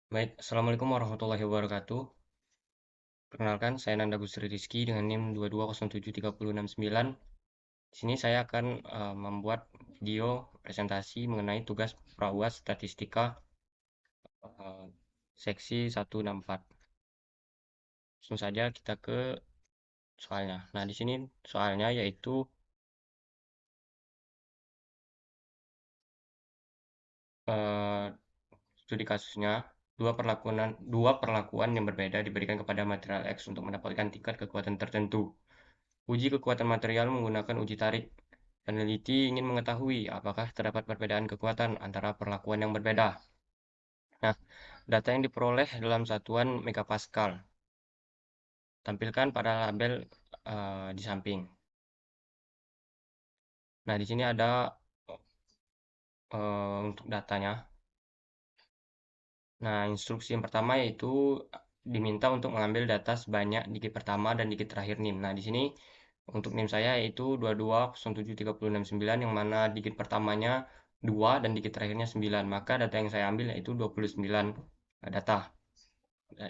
Baik, Assalamualaikum warahmatullahi wabarakatuh. Perkenalkan, saya Nanda Gusri Rizky dengan NIM 2207369. Di sini saya akan membuat video presentasi mengenai tugas Prawas Statistika eh, seksi 164. Langsung saja kita ke soalnya. Nah, di sini soalnya yaitu eh, studi kasusnya dua perlakuan yang berbeda diberikan kepada material X untuk mendapatkan tingkat kekuatan tertentu. Uji kekuatan material menggunakan uji tarik. Peneliti ingin mengetahui apakah terdapat perbedaan kekuatan antara perlakuan yang berbeda. Nah, data yang diperoleh dalam satuan megapascal. Tampilkan pada label di samping. Nah, di sini ada untuk datanya. Nah, instruksi yang pertama yaitu diminta untuk mengambil data sebanyak digit pertama dan digit terakhir NIM. Nah, di sini untuk NIM saya yaitu 22073069 yang mana digit pertamanya 2 dan digit terakhirnya 9. Maka data yang saya ambil yaitu 29 data.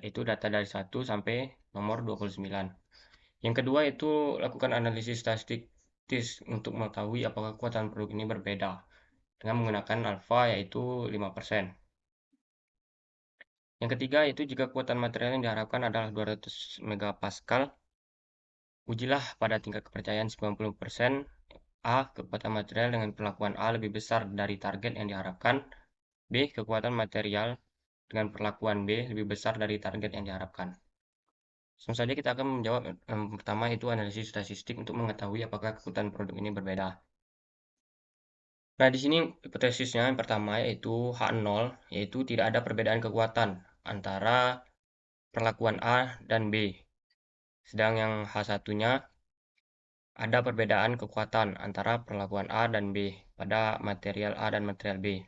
Itu data dari 1 sampai nomor 29. Yang kedua itu lakukan analisis statistik untuk mengetahui apakah kekuatan produk ini berbeda dengan menggunakan alfa yaitu 5%. Yang ketiga itu jika kekuatan material yang diharapkan adalah 200 megapascal, ujilah pada tingkat kepercayaan 90%. A. Kekuatan material dengan perlakuan A lebih besar dari target yang diharapkan. B. Kekuatan material dengan perlakuan B lebih besar dari target yang diharapkan. Langsung saja kita akan menjawab yang pertama itu analisis statistik untuk mengetahui apakah kekuatan produk ini berbeda. Nah, di sini hipotesisnya yang pertama yaitu H0, yaitu tidak ada perbedaan kekuatan antara perlakuan A dan B. Sedang yang H1-nya ada perbedaan kekuatan antara perlakuan A dan B pada material A dan material B.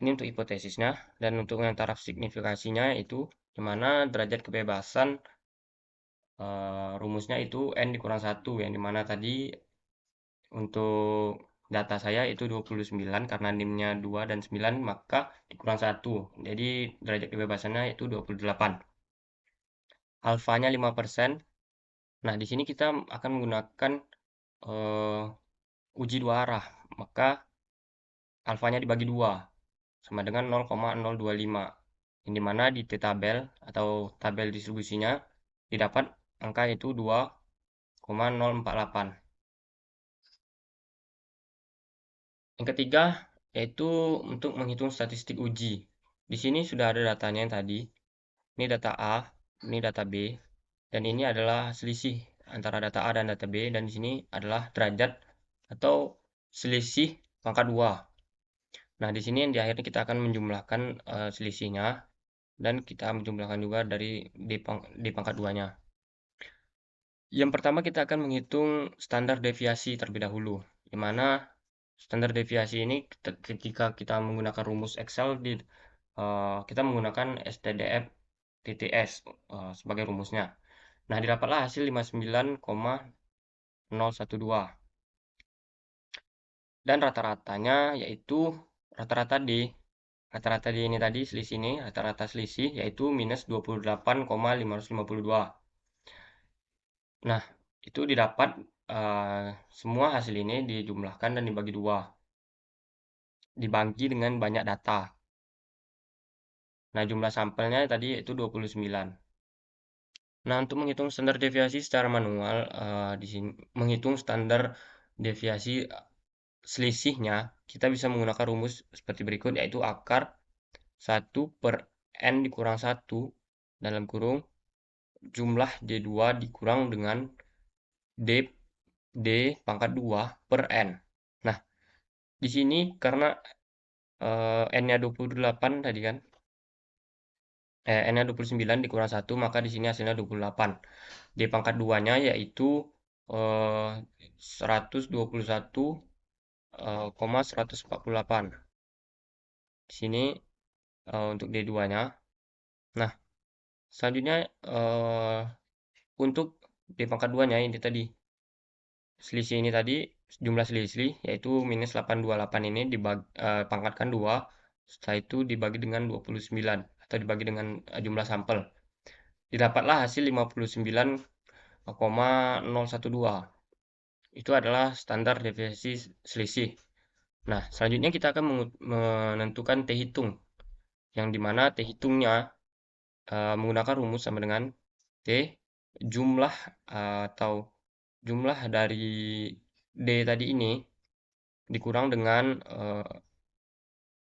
Ini untuk hipotesisnya, dan untuk yang taraf signifikasinya itu dimana derajat kebebasan rumusnya itu N dikurang 1, yang dimana tadi untuk data saya itu 29 karena NIM-nya 2 dan 9 maka dikurang 1. Jadi derajat kebebasannya itu 28. Alfanya 5%. Nah, di sini kita akan menggunakan uh, uji dua arah. Maka alfanya dibagi 2 sama dengan 0,025. Yang dimana di T-tabel atau tabel distribusinya didapat angka itu 2,048. Yang ketiga, yaitu untuk menghitung statistik uji. Di sini sudah ada datanya yang tadi. Ini data A, ini data B, dan ini adalah selisih antara data A dan data B, dan di sini adalah derajat atau selisih pangkat 2. Nah, di sini yang di akhirnya kita akan menjumlahkan selisihnya, dan kita menjumlahkan juga dari di pangkat 2-nya. Yang pertama kita akan menghitung standar deviasi terlebih dahulu, di mana standar deviasi ini ketika kita menggunakan rumus Excel kita menggunakan STDF TTS sebagai rumusnya. Nah, didapatlah hasil 59,012. Dan rata-ratanya yaitu rata-rata D. Rata-rata D ini tadi selisih ini, rata-rata selisih yaitu minus 28,552. Nah, itu didapat semua hasil ini dijumlahkan dan dibagi 2. Dibagi dengan banyak data. Nah, jumlah sampelnya tadi itu 29. Nah, untuk menghitung standar deviasi secara manual, di sini menghitung standar deviasi selisihnya, kita bisa menggunakan rumus seperti berikut, yaitu akar 1 per N dikurang 1 dalam kurung jumlah D2 dikurang dengan D pangkat 2 per N. Nah, di sini karena N-nya 28 tadi kan, N-nya 29 dikurang 1, maka di sini hasilnya 28. D pangkat 2-nya yaitu 121,148. Di sini untuk D2-nya. Nah, selanjutnya untuk D pangkat 2-nya ini tadi. Selisih ini tadi jumlah selisih yaitu minus 828 ini dipangkatkan 2 Setelah itu dibagi dengan 29 atau dibagi dengan jumlah sampel. Didapatlah hasil 59,012. Itu adalah standar deviasi selisih. Nah, selanjutnya kita akan menentukan T hitung, yang dimana T hitungnya menggunakan rumus sama dengan T jumlah atau jumlah dari D tadi ini dikurang dengan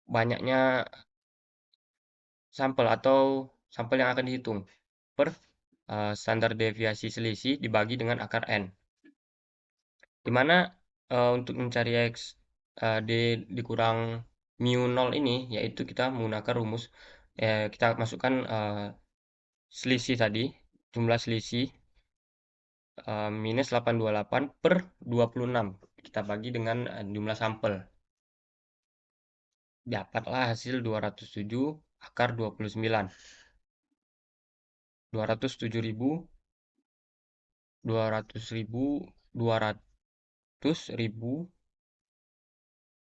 banyaknya sampel atau sampel yang akan dihitung per standar deviasi selisih dibagi dengan akar N. Dimana untuk mencari X D dikurang mu 0 ini, yaitu kita menggunakan rumus, kita masukkan selisih tadi, jumlah selisih minus 828 per 26. Kita bagi dengan jumlah sampel. Dapatlah hasil 207 akar 29. 207.000, 200.000, 200.000,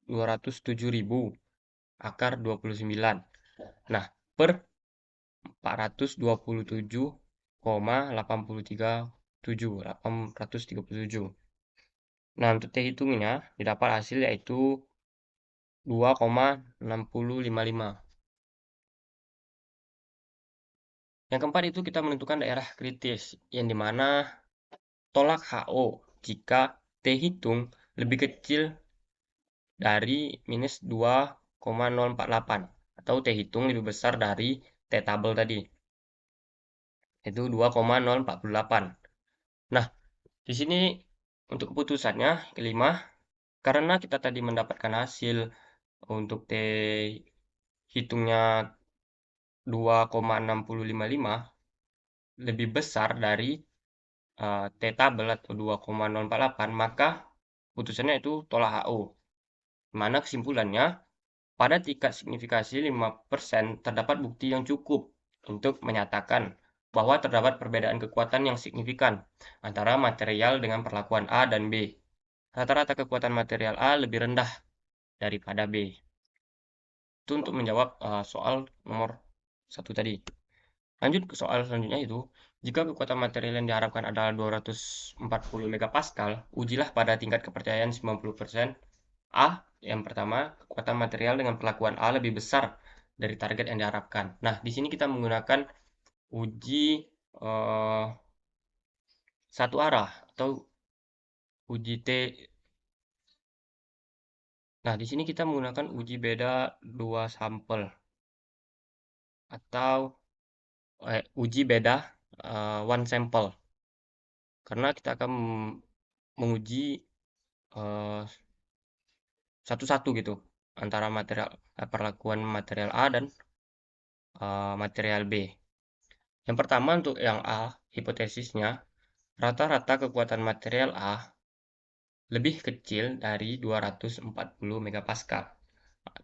207.000 akar 29. Nah, per 427,837. Nah, untuk T hitungnya didapat hasil yaitu 2,6055. Yang keempat itu kita menentukan daerah kritis, yang dimana tolak HO jika T hitung lebih kecil dari minus 2,048 atau T hitung lebih besar dari T tabel tadi, yaitu 2,048. Nah, di sini untuk keputusannya kelima, karena kita tadi mendapatkan hasil untuk T hitungnya 2,6055 lebih besar dari T tabel atau 2,048, maka putusannya itu tolak HO. Mana kesimpulannya, pada tingkat signifikasi 5% terdapat bukti yang cukup untuk menyatakan bahwa terdapat perbedaan kekuatan yang signifikan antara material dengan perlakuan A dan B. Rata-rata kekuatan material A lebih rendah daripada B. Itu untuk menjawab soal nomor 1 tadi. Lanjut ke soal selanjutnya itu, jika kekuatan material yang diharapkan adalah 240 megapascal, ujilah pada tingkat kepercayaan 90%. A, yang pertama, kekuatan material dengan perlakuan A lebih besar dari target yang diharapkan. Nah, di sini kita menggunakan uji satu arah atau uji T. Nah, di sini kita menggunakan uji beda dua sampel atau uji beda one sample. Karena kita akan menguji satu-satu gitu antara material perlakuan material A dan material B. Yang pertama untuk yang A, hipotesisnya rata-rata kekuatan material A lebih kecil dari 240 megapascal.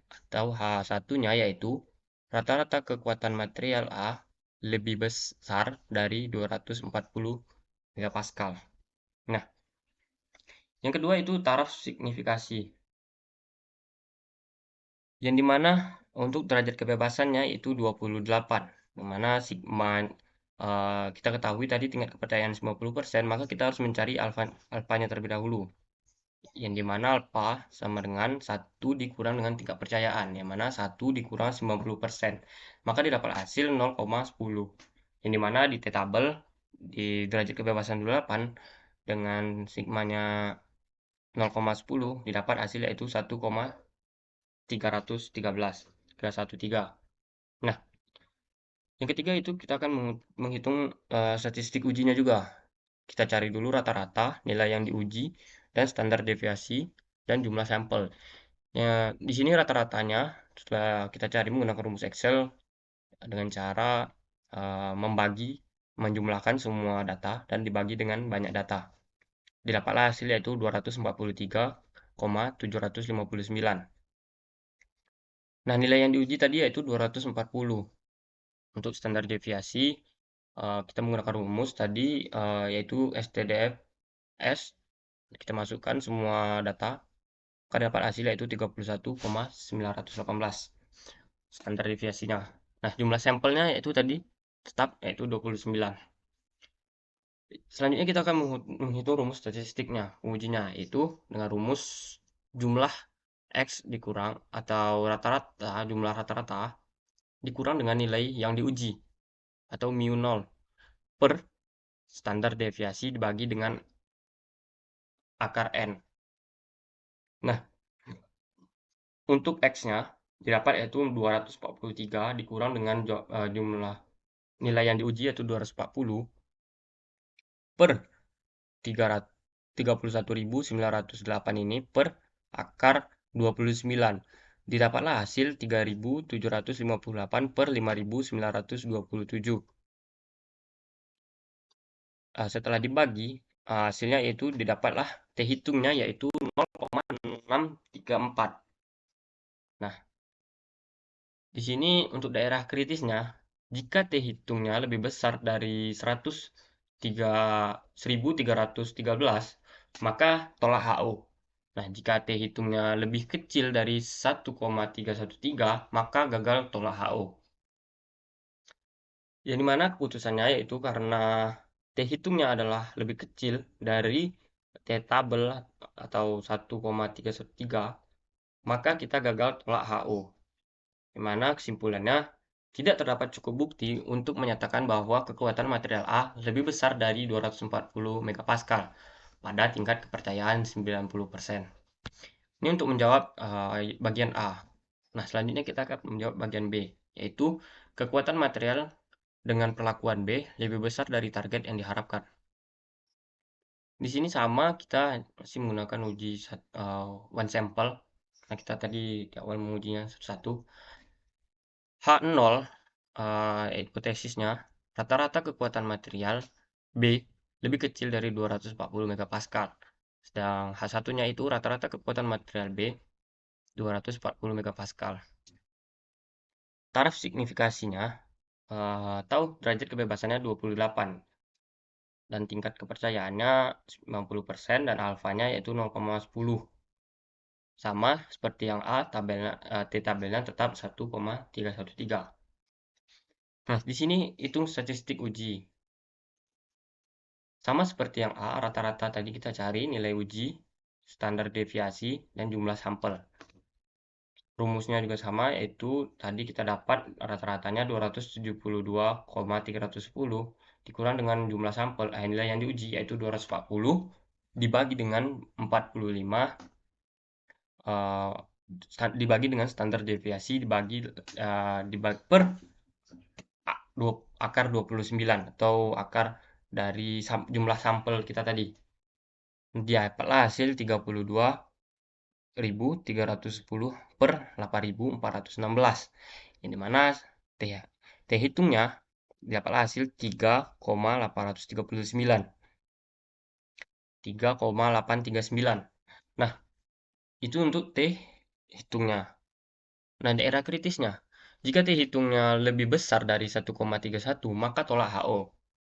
Atau H1-nya yaitu rata-rata kekuatan material A lebih besar dari 240 megapascal. Nah, yang kedua itu taraf signifikasi. Yang dimana untuk derajat kebebasannya itu 28. Dimana sigma kita ketahui tadi tingkat kepercayaan 90%, maka kita harus mencari alfanya terlebih dahulu. Yang dimana alfa sama dengan 1 dikurang dengan tingkat kepercayaan, yang mana 1 dikurang 90%. Maka didapat hasil 0,10. Yang dimana di T tabel di derajat kebebasan 28 dengan sigmanya 0,10 didapat hasil yaitu 1,313. Nah, yang ketiga itu kita akan menghitung statistik ujinya juga. Kita cari dulu rata-rata nilai yang diuji dan standar deviasi dan jumlah sampel. Ya, di sini rata-ratanya setelah kita cari menggunakan rumus Excel dengan cara menjumlahkan semua data dan dibagi dengan banyak data. Didapatlah hasil yaitu 243,759. Nah, nilai yang diuji tadi yaitu 240. Untuk standar deviasi, kita menggunakan rumus tadi, yaitu STDFS. Kita masukkan semua data, maka dapat hasil yaitu 31,918. standar deviasinya. Nah, jumlah sampelnya yaitu tadi tetap yaitu 29. Selanjutnya kita akan menghitung rumus statistiknya. Pengujinya yaitu dengan rumus jumlah X dikurang atau rata-rata, jumlah rata-rata dikurang dengan nilai yang diuji atau mu 0 per standar deviasi dibagi dengan akar N. Nah, untuk X-nya didapat yaitu 243 dikurang dengan jumlah nilai yang diuji yaitu 240 per 31.908 ini per akar 29. Didapatlah hasil 3.758 per 5.927. Setelah dibagi, hasilnya yaitu didapatlah T hitungnya yaitu 0,634. Nah, di sini untuk daerah kritisnya, jika T hitungnya lebih besar dari 1.313, maka tolak HO. Nah, jika T hitungnya lebih kecil dari 1,313, maka gagal tolak HO. Yang dimana keputusannya yaitu karena T hitungnya adalah lebih kecil dari T tabel atau 1,313, maka kita gagal tolak HO. Di mana kesimpulannya tidak terdapat cukup bukti untuk menyatakan bahwa kekuatan material A lebih besar dari 240 megapascal pada tingkat kepercayaan 90%. Ini untuk menjawab bagian A. Nah, selanjutnya kita akan menjawab bagian B, yaitu kekuatan material dengan perlakuan B lebih besar dari target yang diharapkan. Di sini sama, kita masih menggunakan uji one sample. Nah, kita tadi di awal mengujinya satu-satu. H0, hipotesisnya, rata-rata kekuatan material B lebih kecil dari 240 megapascal. Sedang H1-nya itu rata-rata kekuatan material B 240 megapascal. Taraf signifikasinya, tahu derajat kebebasannya 28 dan tingkat kepercayaannya 90% dan alfanya yaitu 0,10. Sama seperti yang A, T tabelnya tetap 1,313. Nah, di sini hitung statistik uji. Sama seperti yang A, rata-rata tadi kita cari nilai uji, standar deviasi, dan jumlah sampel. Rumusnya juga sama, yaitu tadi kita dapat rata-ratanya 272,310 dikurang dengan jumlah sampel, nilai yang diuji yaitu 240 dibagi dengan 45 dibagi dengan standar deviasi dibagi per akar 29 atau akar dari jumlah sampel kita tadi. Dapatlah hasil 32.310 per 8.416. Yang dimana T hitungnya dapatlah hasil 3,839. 3,839. Nah, itu untuk T hitungnya. Nah, daerah kritisnya. Jika T hitungnya lebih besar dari 1,31, maka tolak HO.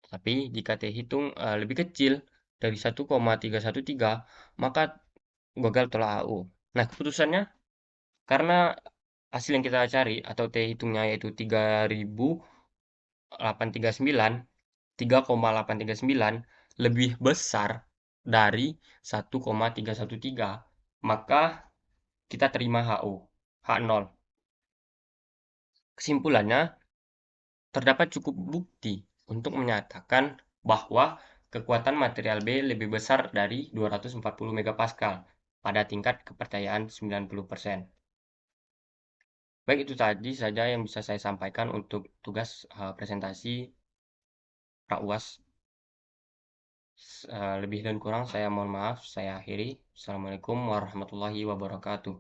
Tapi jika T hitung lebih kecil dari 1,313, maka gagal tolak HO. Nah, keputusannya karena hasil yang kita cari atau T hitungnya yaitu 3.839, 3,839 lebih besar dari 1,313, maka kita terima HO, H0. Kesimpulannya, terdapat cukup bukti untuk menyatakan bahwa kekuatan material B lebih besar dari 240 megapascal pada tingkat kepercayaan 90%. Baik, itu tadi saja yang bisa saya sampaikan untuk tugas presentasi PraUas. Lebih dan kurang saya mohon maaf, saya akhiri. Assalamualaikum warahmatullahi wabarakatuh.